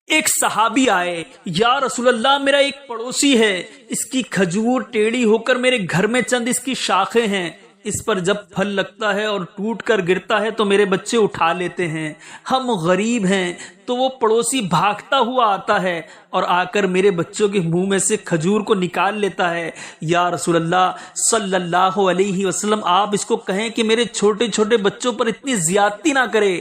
ایک صحابی آئے، یا رسول اللہ میرا ایک پڑوسی ہے، اس کی کھجور ٹیڑھی ہو کر میرے گھر میں چند اس کی شاخیں ہیں، اس پر جب پھل لگتا ہے اور ٹوٹ کر گرتا ہے تو میرے بچے اٹھا لیتے ہیں، ہم غریب ہیں۔ تو وہ پڑوسی بھاگتا ہوا آتا ہے اور آ کر میرے بچوں کے منہ میں سے کھجور کو نکال لیتا ہے۔ یا رسول اللہ صلی اللہ علیہ وسلم، آپ اس کو کہیں کہ میرے چھوٹے چھوٹے بچوں پر اتنی زیادتی نہ کرے۔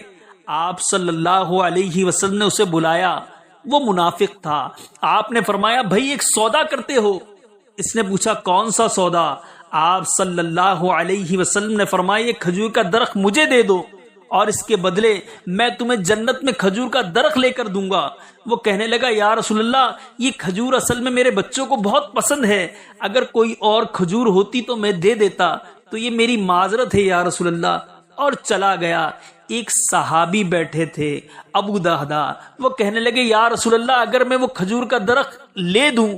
آپ صلی اللہ علیہ وسلم نے اسے بلایا، وہ منافق تھا۔ آپ نے فرمایا، بھائی ایک سودا کرتے ہو؟ اس نے پوچھا، کون سا سودا؟ آپ صلی اللہ علیہ وسلم نے فرمایا، یہ کھجور کا درخت مجھے دے دو اور اس کے بدلے میں تمہیں جنت میں کھجور کا درخت لے کر دوں گا۔ وہ کہنے لگا، یا رسول اللہ یہ کھجور اصل میں میرے بچوں کو بہت پسند ہے، اگر کوئی اور کھجور ہوتی تو میں دے دیتا، تو یہ میری معذرت ہے یا رسول اللہ، اور چلا گیا۔ ایک صحابی بیٹھے تھے، ابو دہدا، وہ کہنے لگے، یا رسول اللہ اگر میں وہ کھجور کا درخت لے دوں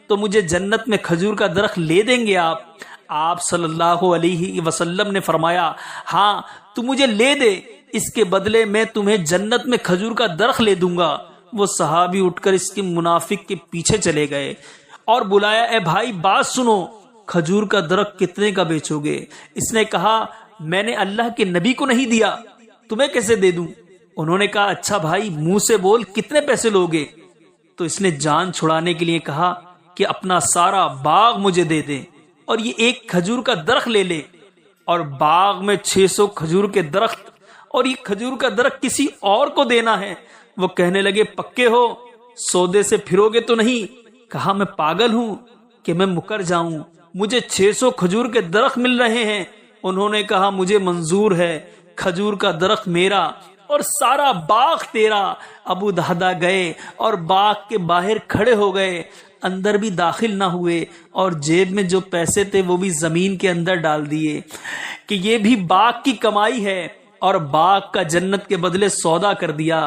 تو مجھے جنت میں کھجور کا درخت لے دیں گے آپ؟ آپ صلی اللہ علیہ وسلم نے فرمایا، ہاں تو مجھے لے دے، اس کے بدلے میں تمہیں جنت میں کھجور کا درخت لے دوں گا۔ وہ صحابی اٹھ کر اس کے منافق کے پیچھے چلے گئے اور بلایا، اے بھائی بات سنو، کھجور کا درخت کتنے کا بیچو گے؟ اس نے کہا، میں نے اللہ کے نبی کو نہیں دیا، تمہیں کیسے دے دوں؟ انہوں نے کہا، اچھا بھائی منہ سے بول، کتنے پیسے لوگے؟ تو اس نے جان چھڑانے کے لیے کہا کہ اپنا سارا باغ مجھے دے دیں اور یہ ایک کھجور کا درخت لے لے، اور باغ میں 600 کھجور کے درخت اور یہ کھجور کا درخت کسی اور کو دینا ہے۔ وہ کہنے لگے، پکے ہو، سودے سے پھرو گے تو نہیں؟ کہا، میں پاگل ہوں کہ میں مکر جاؤں، مجھے 600 کھجور کے درخت مل رہے ہیں۔ انہوں نے کہا، مجھے منظور ہے، کھجور کا درخت میرا اور سارا باغ تیرا۔ ابو دہدا گئے اور باغ کے باہر کھڑے ہو گئے، اندر بھی داخل نہ ہوئے، اور جیب میں جو پیسے تھے وہ بھی زمین کے اندر ڈال دیے کہ یہ بھی باغ کی کمائی ہے، اور باغ کا جنت کے بدلے سودا کر دیا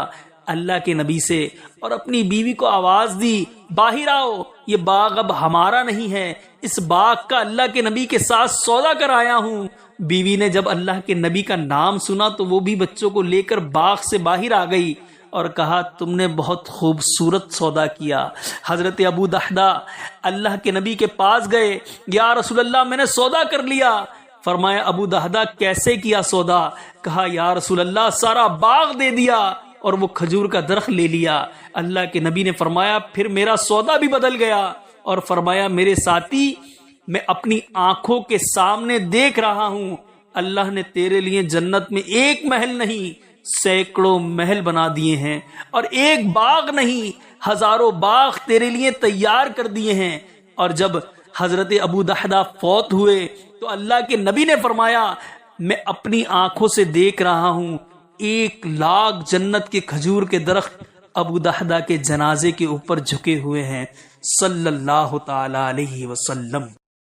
اللہ کے نبی سے، اور اپنی بیوی کو آواز دی، باہر آؤ، یہ باغ اب ہمارا نہیں ہے، اس باغ کا اللہ کے نبی کے ساتھ سودا کر آیا ہوں۔ بیوی نے جب اللہ کے نبی کا نام سنا تو وہ بھی بچوں کو لے کر باغ سے باہر آ گئی اور کہا، تم نے بہت خوبصورت سودا کیا۔ حضرت ابو دہدا اللہ کے نبی کے پاس گئے، یا رسول اللہ میں نے سودا کر لیا۔ فرمایا، ابو دہدا کیسے کیا سودا؟ کہا، یا رسول اللہ سارا باغ دے دیا اور وہ کھجور کا درخت لے لیا۔ اللہ کے نبی نے فرمایا، پھر میرا سودا بھی بدل گیا، اور فرمایا، میرے ساتھی میں اپنی آنکھوں کے سامنے دیکھ رہا ہوں، اللہ نے تیرے لیے جنت میں ایک محل نہیں سینکڑوں محل بنا دیے ہیں، اور ایک باغ نہیں ہزاروں باغ تیرے لیے تیار کر دیے ہیں۔ اور جب حضرت ابو دہدا فوت ہوئے تو اللہ کے نبی نے فرمایا، میں اپنی آنکھوں سے دیکھ رہا ہوں 1,00,000 جنت کے کھجور کے درخت ابو دہدا کے جنازے کے اوپر جھکے ہوئے ہیں، صلی اللہ تعالی علیہ وسلم۔